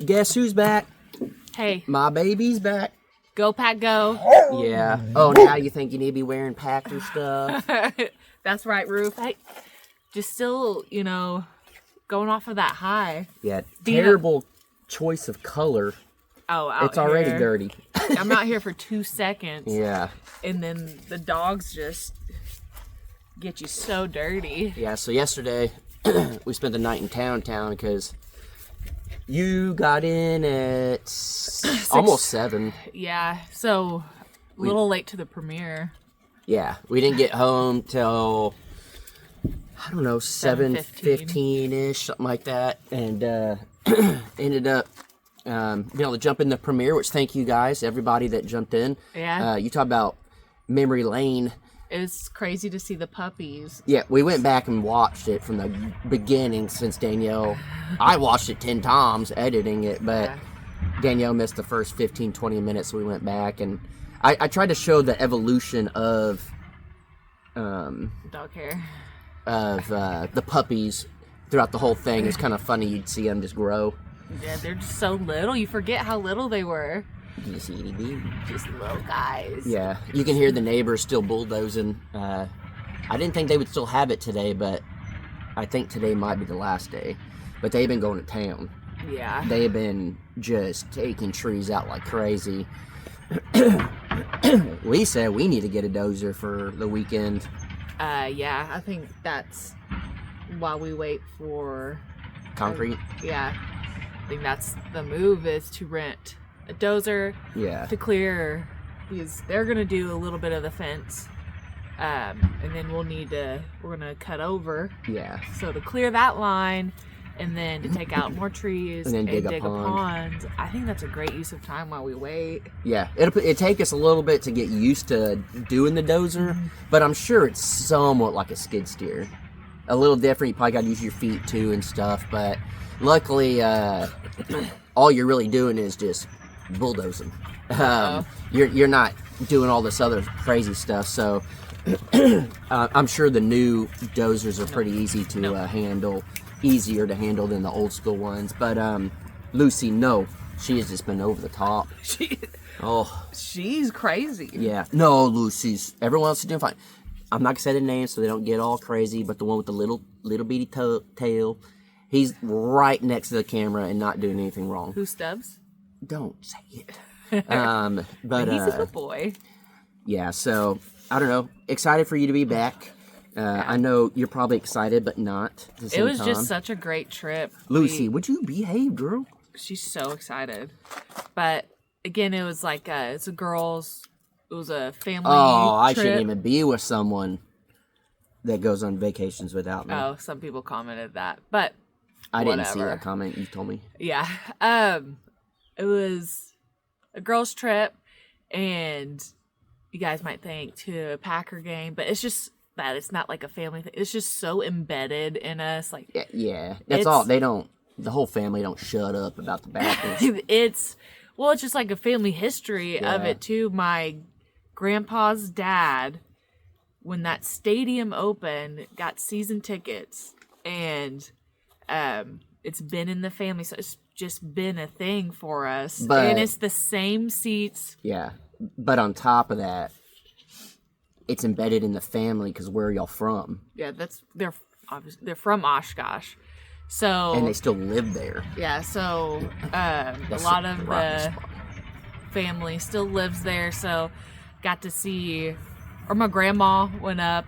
Guess who's back? Hey, My baby's back. go pack go. Yeah. Oh, now you think you need to be wearing Packer stuff? That's right, Roof. Hey, just still, going off of that high. Yeah. Terrible choice of color. Oh, out It's already here. dirty. I'm out here for 2 seconds. Yeah. And then the dogs just get you so dirty. Yeah, so yesterday we spent the night in town because you got in at almost 7. Yeah, so a little late to the premiere. Yeah, we didn't get home till, I don't know, 7:15-ish, something like that. And ended up being able to jump in the premiere, which thank you guys, everybody that jumped in. Yeah. You talk about memory lane. It was crazy to see the puppies. Yeah, we went back and watched it from the beginning since Danielle. I watched it 10 times editing it, but Danielle missed the first 15, 20 minutes, so we went back. And I tried to show the evolution of Dog hair. of the puppies throughout the whole thing. It's kind of funny. You'd see them just grow. Yeah, they're just so little. You forget how little they were. Just itty bitty. Just little guys. Yeah, you can hear the neighbors still bulldozing. I didn't think they would still have it today, but I think today might be the last day. But they've been going to town. Yeah. They've been just taking trees out like crazy. We said we need to get a dozer for the weekend. Yeah, I think that's while we wait for Concrete? Yeah. I think that's the move, is to rent a dozer Yeah. to clear, because they're going to do a little bit of the fence. And then we're going to cut over. Yeah. So to clear that line, and then to take out more trees And then dig a a pond. I think that's a great use of time while we wait. Yeah. It'll take us a little bit to get used to doing the dozer, but I'm sure it's somewhat like a skid steer. A little different. You probably got to use your feet too and stuff, but luckily, all you're really doing is just bulldozing. You're not doing all this other crazy stuff, so I'm sure the new dozers are pretty easy to handle, easier to handle than the old school ones. But Lucy, no, she has just been over the top. She's crazy. Yeah, no, Lucy's. Everyone else is doing fine. I'm not gonna say the name so they don't get all crazy, but the one with the little bitty tail, he's right next to the camera and not doing anything wrong. Who, Stubbs? Don't say it. But he's a good boy. Yeah, so I don't know. Excited for you to be back. I know you're probably excited, but not at the same It was time. just such a great trip. Lucy, would you behave, girl? She's so excited. But again, it was like it was a family I trip. shouldn't even be with someone that goes on vacations without me. Oh, some people commented that, but I whatever. didn't see that comment. You told me. Yeah. It was a girls' trip, and you guys might think to a Packer game, but it's just that it's not like a family thing. It's just so embedded in us. Like, Yeah. That's all. They don't. The whole family don't shut up about the Packers. it's just like a family history of it too. My grandpa's dad, when that stadium opened, got season tickets, and it's been in the family, so it's just been a thing for us. And it's the same seats. Yeah, but on top of that, it's embedded in the family because where are y'all from? Yeah, they're from Oshkosh, so and they still live there. Yeah, so a lot of the family still lives there. So got to see, or my grandma went up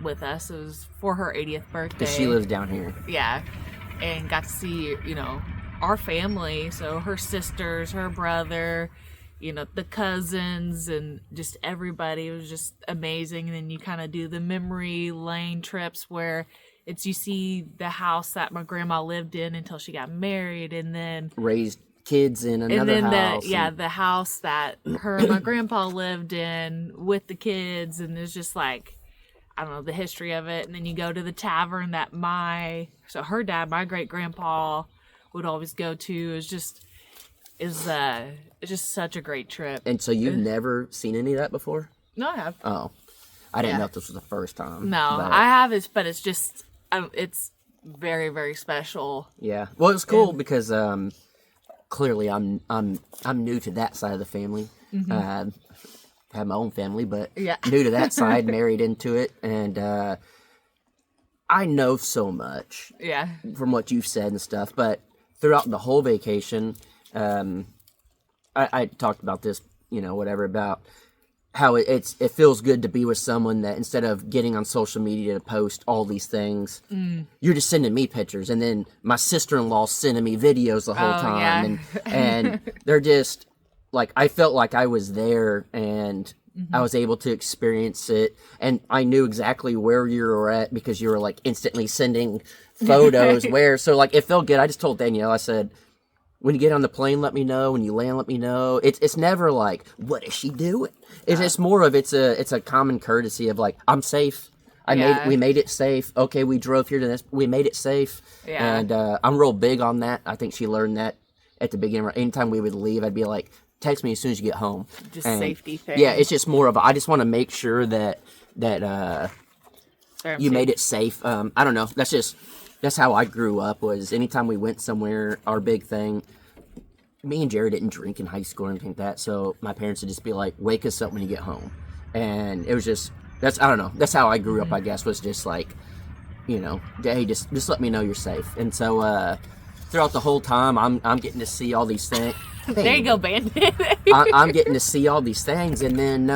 with us. It was for her 80th birthday. Because she lives down here. Yeah, and got to see, our family. So her sisters, her brother, the cousins, and just everybody. It was just amazing. And then you kind of do the memory lane trips where you see the house that my grandma lived in until she got married, and then raised kids in another house. The house that her and my grandpa lived in with the kids, and there's just like, I don't know, the history of it. And then you go to the tavern that her dad, my great grandpa, would always go to. It's just such a great trip. And so you've never seen any of that before? No, I have. Oh, I didn't know if this was the first time. No, I have. But it's just, it's very, very special. Yeah. Well, it was cool because clearly I'm new to that side of the family. I have my own family, but Yeah. new to that side, married into it, and I know so much Yeah. from what you've said and stuff. But throughout the whole vacation, I talked about this, whatever, about how it feels good to be with someone that instead of getting on social media to post all these things, you're just sending me pictures, and then my sister-in-law sending me videos the whole time, and they're just like, I felt like I was there, and I was able to experience it, and I knew exactly where you were at because you were like instantly sending photos so like it felt good. I just told Danielle, I said, when you get on the plane, let me know. When you land, let me know. It's never like, what is she doing? It's more of it's a common courtesy of like, I'm safe. We made it safe. Okay, we drove here to this. We made it safe. Yeah. And I'm real big on that. I think she learned that at the beginning. Anytime we would leave, I'd be like, text me as soon as you get home. Just safety thing. Yeah, it's just more of I just want to make sure that you made it safe. I don't know. That's how I grew up, was anytime we went somewhere, our big thing, me and Jared didn't drink in high school or anything like that, so my parents would just be like, wake us up when you get home. And it was just, I don't know, that's how I grew up, I guess, was just like, hey, just let me know you're safe. And so throughout the whole time, I'm getting to see all these things. There you go, Bandit. I'm getting to see all these things, and then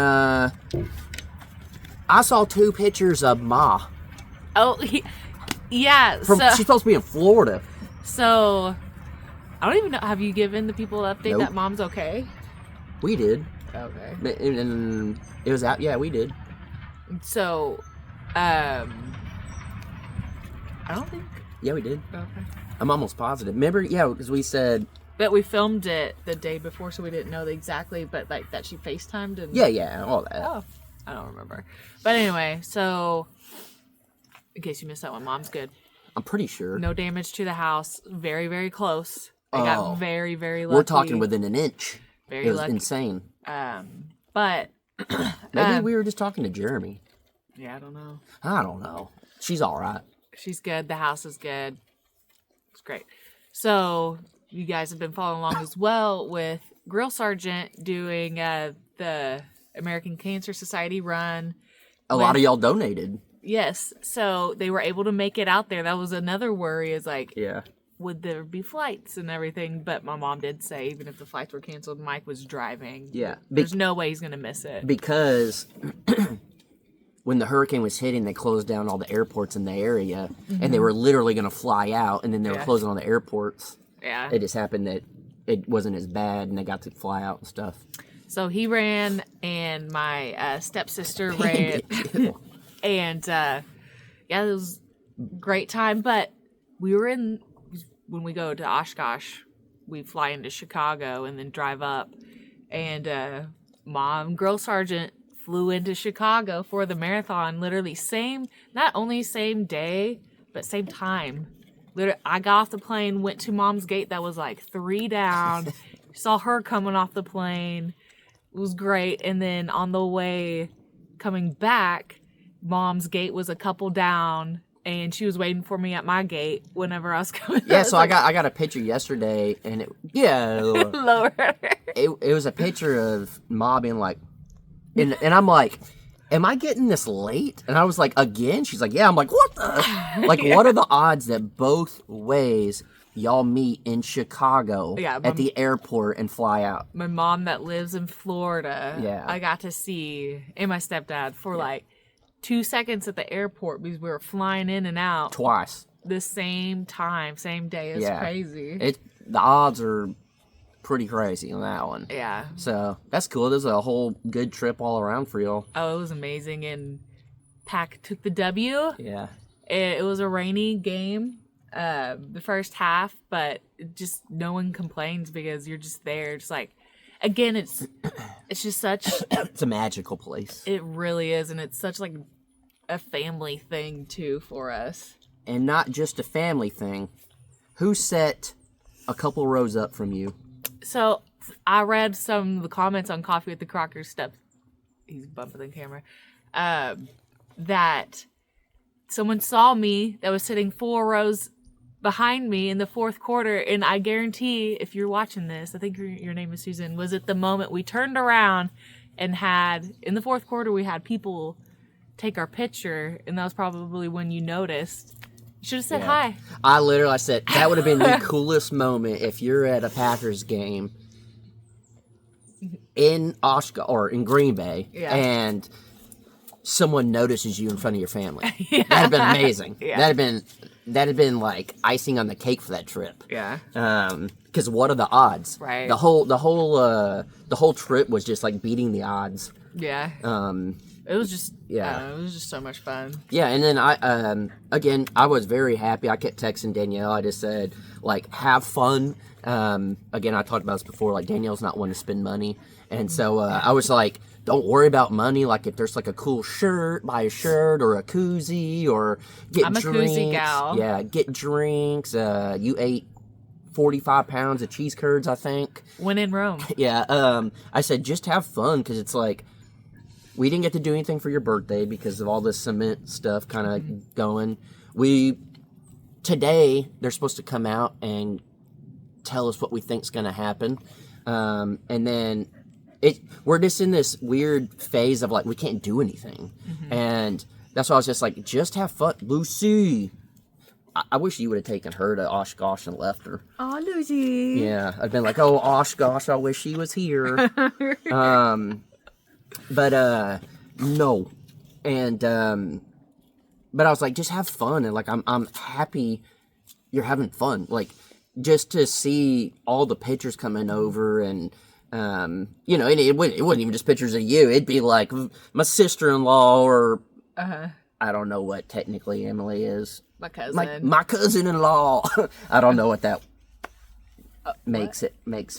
I saw 2 pictures of Ma. Oh, yeah. She's supposed to be in Florida. So, I don't even know. Have you given the people an update Nope. that Mom's okay? We did. Okay. And it was out. Yeah, we did. So, I don't think. Yeah, we did. Okay. I'm almost positive. Remember? Yeah, because we said. But we filmed it the day before, so we didn't know exactly. But like that, she FaceTimed and. Yeah, all that. Oh, I don't remember. But anyway, so in case you missed that one, Mom's good. I'm pretty sure. No damage to the house. Very, very close. I got very, very lucky. We're talking within an inch. Very it was lucky. insane. But maybe we were just talking to Jeremy. Yeah, I don't know. I don't know. She's all right. She's good. The house is good. It's great. So you guys have been following along as well with Grill Sergeant doing the American Cancer Society run. A lot of y'all donated. Yes. So they were able to make it out there. That was another worry, is like, yeah, would there be flights and everything? But my mom did say even if the flights were canceled, Mike was driving. Yeah. There's no way he's going to miss it. Because when the hurricane was hitting, they closed down all the airports in the area, and they were literally going to fly out, and then they were closing all the airports. Yeah. It just happened that it wasn't as bad, and they got to fly out and stuff. So he ran, and my stepsister ran. And yeah, it was a great time. But we were when we go to Oshkosh, we fly into Chicago and then drive up. And Mom, Girl Sergeant, flew into Chicago for the marathon. Literally not only same day, but same time. Literally, I got off the plane, went to Mom's gate that was like 3 down. Saw her coming off the plane. It was great. And then on the way coming back, Mom's gate was a couple down, and she was waiting for me at my gate whenever I was coming. Yeah, so I got a picture yesterday, and lower. It was a picture of Ma being like, and I'm like, am I getting this late? And I was like, again? She's like, yeah. I'm like, what the? Like, what are the odds that both ways y'all meet in Chicago at the airport and fly out? My mom that lives in Florida, yeah, I got to see, and my stepdad for like 2 seconds at the airport because we were flying in and out twice the same time, same day. It's crazy. The odds are pretty crazy on that one. Yeah. So that's cool. There's a whole good trip all around for y'all. Oh, it was amazing, and Pack took the W. Yeah. It was a rainy game, the first half, but just no one complains because you're just there. Just like, again, it's just such. It's a magical place. It really is, and it's such like a family thing too for us. And not just a family thing. Who sat a couple rows up from you? So I read some of the comments on Coffee with the Crockers stuff. He's bumping the camera. That someone saw me that was sitting 4 rows behind me in the fourth quarter, and I guarantee if you're watching this, I think your name is Susan, was at the moment we turned around and had, in the fourth quarter, we had people take our picture, and that was probably when you noticed. You should have said hi. I said, that would have been the coolest moment if you're at a Packers game in Oshkosh or in Green Bay, and someone notices you in front of your family. That'd have been amazing. That'd have been like icing on the cake for that trip. Yeah. Because what are the odds? Right. The whole trip was just like beating the odds. Yeah. It was just it was just so much fun. Yeah, and then I was very happy. I kept texting Danielle. I just said, like, have fun. Again, I talked about this before. Like, Danielle's not one to spend money, and so I was like, don't worry about money. Like, if there's like a cool shirt, buy a shirt or a koozie or get I'm drinks. a koozie gal. Yeah, get drinks. You ate 45 pounds of cheese curds, I think. When in Rome. Yeah. I said just have fun, because it's like, we didn't get to do anything for your birthday because of all this cement stuff kind of going. Today, they're supposed to come out and tell us what we think's going to happen. And then we're just in this weird phase of like, we can't do anything. And that's why I was just like, just have fun. Lucy. I wish you would have taken her to Oshkosh and left her. Oh, Lucy. Yeah. I'd been like, oh, Oshkosh, I wish she was here. But no. And but I was like, just have fun, and like I'm happy you're having fun. Like, just to see all the pictures coming over, and you know, it wasn't even just pictures of you. It'd be like my sister-in-law, or I don't know what technically Emily is. My cousin. My cousin-in-law. I don't know what that makes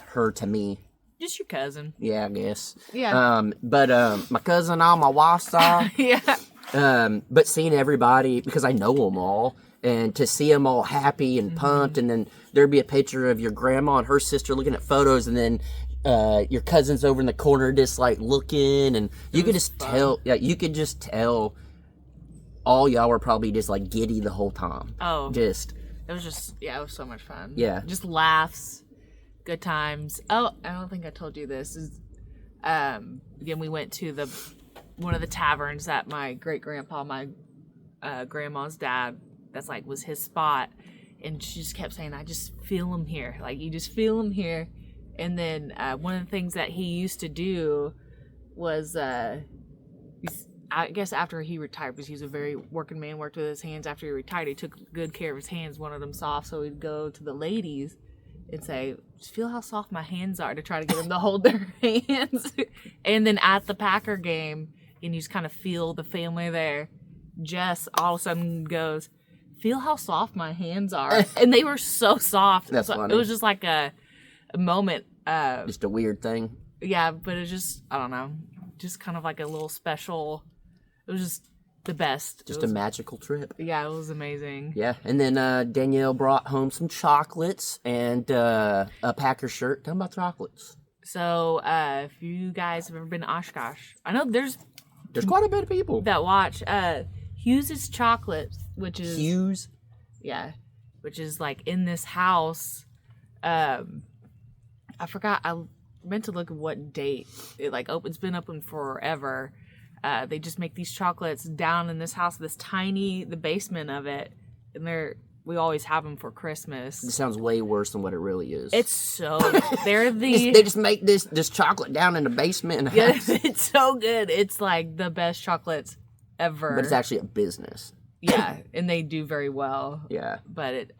her to me. Just your cousin. Yeah, I guess. Yeah. But my cousin on my wife's side. Yeah. But seeing everybody, because I know them all, and to see them all happy and pumped, and then there'd be a picture of your grandma and her sister looking at photos, and then your cousin's over in the corner just like looking, and you could just tell. Yeah, you could just tell. All y'all were probably just like giddy the whole time. Oh. It was so much fun. Yeah. Just laughs. Good times. Oh, I don't think I told you this. Again, we went to one of the taverns that my great grandpa, my grandma's dad, that's like was his spot, and she just kept saying, "I just feel him here. Like, you just feel him here." And then one of the things that he used to do was, I guess after he retired, because he was a very working man, worked with his hands. After he retired, he took good care of his hands, wanted them soft, so he'd go to the ladies and say, just feel how soft my hands are, to try to get them to hold their hands. And then at the Packer game, and you just kind of feel the family there, Jess all of a sudden goes, feel how soft my hands are. And they were so soft. That's funny. It was just like a moment. Just a weird thing. Yeah, but it's just, I don't know, just kind of like a little special. It was just the best. Just a magical trip. Yeah, it was amazing. Yeah, and then Danielle brought home some chocolates and a Packer shirt. Tell them about chocolates. So, if you guys have ever been to Oshkosh, I know there's quite a bit of people that watch. Hughes's Chocolate, which is Hughes. Yeah, which is like in this house. I forgot. I meant to look at what date it like open. It's been open forever. They just make these chocolates down in this house, the basement of it, and we always have them for Christmas. It sounds way worse than what it really is. It's so they just make this chocolate down in the basement. Yeah, it's so good. It's like the best chocolates ever. But it's actually a business. Yeah, and they do very well. Yeah, but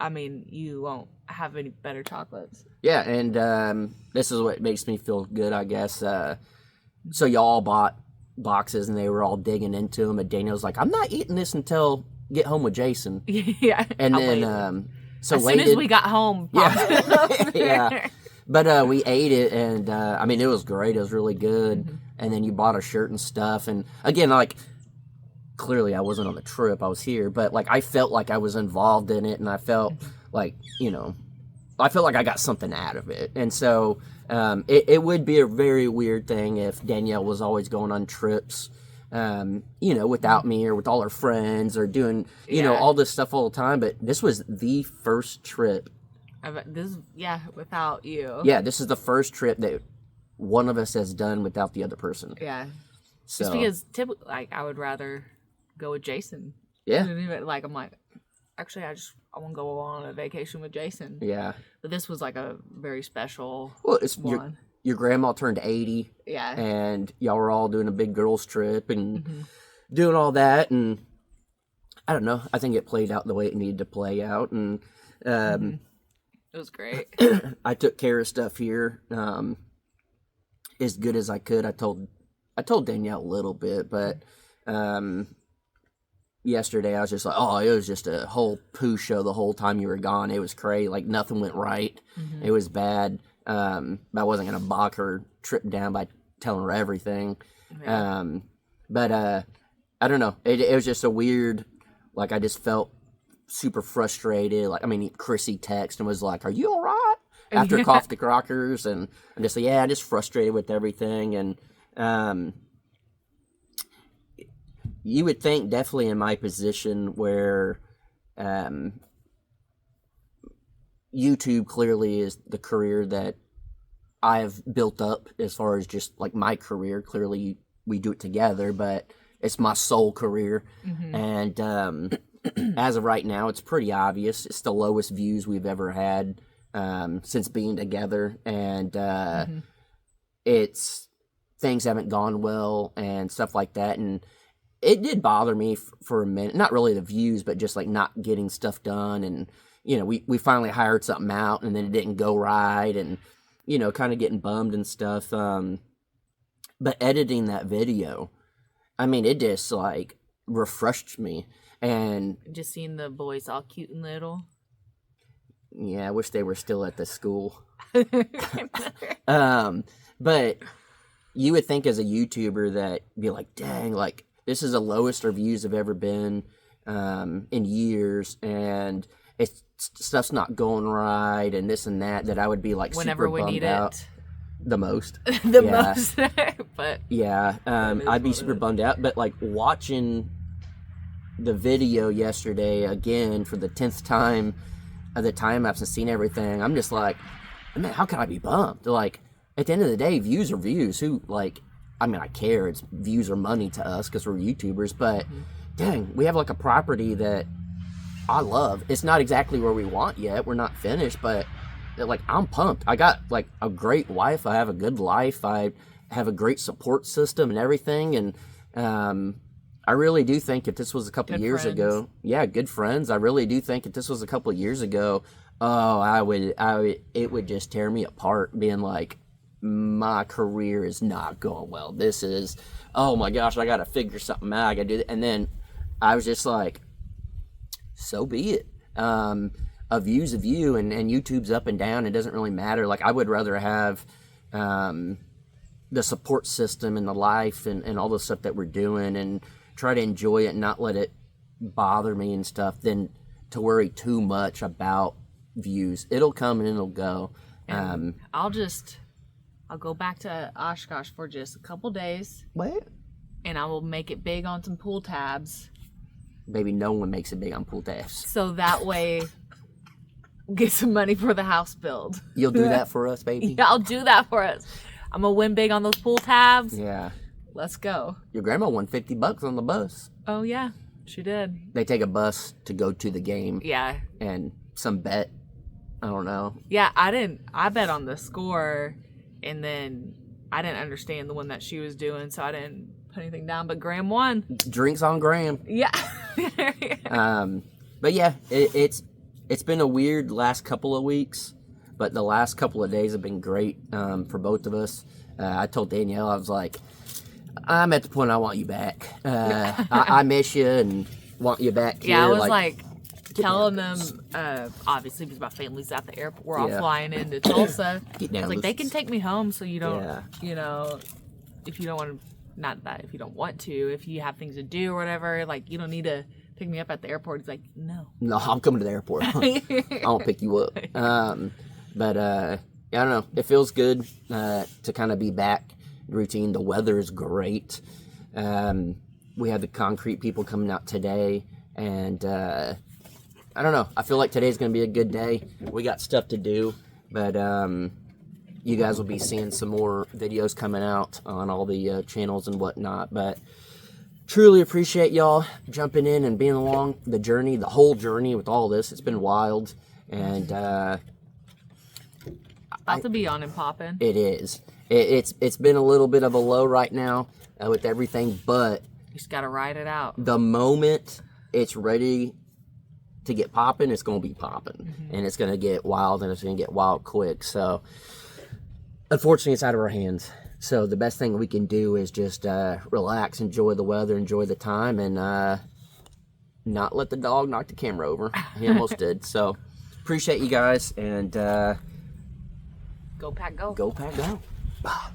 you won't have any better chocolates. Yeah, and this is what makes me feel good, I guess. So y'all bought boxes, and they were all digging into them, and Daniel's like, I'm not eating this until get home with Jason. Yeah. And then as soon as we got home. Yeah. Yeah. But we ate it, and I mean, it was great. It was really good. Mm-hmm. And then you bought a shirt and stuff, and again, like, clearly I wasn't on the trip, I was here, but like I felt like I was involved in it, and I felt like, I felt like I got something out of it. And so it would be a very weird thing if Danielle was always going on trips without me or with all our friends or doing, all this stuff all the time. But this was the first trip. Without you. Yeah, this is the first trip that one of us has done without the other person. Yeah. So, just because typically, I would rather go with Jason. Yeah. I'm like, actually, I want to go on a vacation with Jason. Yeah. But this was like a very special it's one. Your grandma turned 80. Yeah. And y'all were all doing a big girls trip and doing all that. And I don't know. I think it played out the way it needed to play out. And it was great. I took care of stuff here as good as I could. I told Danielle a little bit, but yesterday I was just like, it was just a whole poo show the whole time you were gone. It was crazy. Like, nothing went right. It was bad. I wasn't going to bog her trip down by telling her everything. Yeah. But I don't know. It was just a weird, like, I just felt super frustrated. Like, Chrissy texted and was like, "Are you all right?" After Cough the Crockers. And I'm just like, yeah, just frustrated with everything. And you would think definitely in my position where YouTube clearly is the career that I've built up as far as just like my career. Clearly we do it together, but it's my sole career. And as of right now, it's pretty obvious. It's the lowest views we've ever had since being together. And it's things haven't gone well and stuff like that. And it did bother me for a minute. Not really the views, but just like not getting stuff done. And, we finally hired something out and then it didn't go right. And, kind of getting bummed and stuff. But editing that video, it just like refreshed me. And just seeing the boys all cute and little. Yeah, I wish they were still at the school. But you would think as a YouTuber that be like, dang, like this is the lowest our views have ever been in years, and stuff's not going right, and this and that I would be like whenever super we bummed need out. it. The most. Most. But yeah, I'd be super bummed out. But like watching the video yesterday again for the 10th time of the time lapse and seeing everything, I'm just like, man, how can I be bummed? Like, at the end of the day, views are views. Who, like, I care. It's views are money to us because we're YouTubers. But dang, we have like a property that I love. It's not exactly where we want yet. We're not finished, but like I'm pumped. I got like a great wife. I have a good life. I have a great support system and everything. And I really do think if this was a couple years ago, good friends. I really do think if this was a couple of years ago, it would just tear me apart, being like, my career is not going well. This is, oh my gosh, I got to figure something out. I got to do that. And then I was just like, so be it. A view's a view, and YouTube's up and down. It doesn't really matter. Like, I would rather have the support system and the life and all the stuff that we're doing and try to enjoy it and not let it bother me and stuff than to worry too much about views. It'll come and it'll go. And I'll go back to Oshkosh for just a couple days. What? And I will make it big on some pool tabs. Baby, no one makes it big on pool tabs. So that way, get some money for the house build. You'll do that for us, baby? Yeah, I'll do that for us. I'm going to win big on those pool tabs. Yeah. Let's go. Your grandma won $50 on the bus. Oh, yeah. She did. They take a bus to go to the game. Yeah. And some bet. I don't know. Yeah, I bet on the score, and then I didn't understand the one that she was doing, so I didn't put anything down, but Graham won. Drinks on Graham. Yeah. But yeah, it's been a weird last couple of weeks, but the last couple of days have been great for both of us. I told Danielle, I was like, I'm at the point I want you back. I miss you and want you back here. Yeah, I was like telling them, obviously because my family's at the airport, we're all flying into Tulsa. I was like, they can take me home so you don't, if you don't want to, not that if you don't want to, if you have things to do or whatever, like you don't need to pick me up at the airport. He's like, no, I'm coming to the airport. I won't pick you up. But I don't know. It feels good to kind of be back routine. The weather is great. we had the concrete people coming out today, and I don't know. I feel like today's going to be a good day. We got stuff to do, but you guys will be seeing some more videos coming out on all the channels and whatnot. But truly appreciate y'all jumping in and being along the journey, the whole journey with all this. It's been wild, and About to be on and popping. it is. It's been a little bit of a low right now with everything, but You just gotta ride it out. the moment it's ready to get popping, it's going to be popping. And it's going to get wild, and it's going to get wild quick. So, unfortunately, it's out of our hands. So, the best thing we can do is just relax, enjoy the weather, enjoy the time, and not let the dog knock the camera over. He almost did. So, appreciate you guys, and Go Pack Go. go Pack Go. Bye.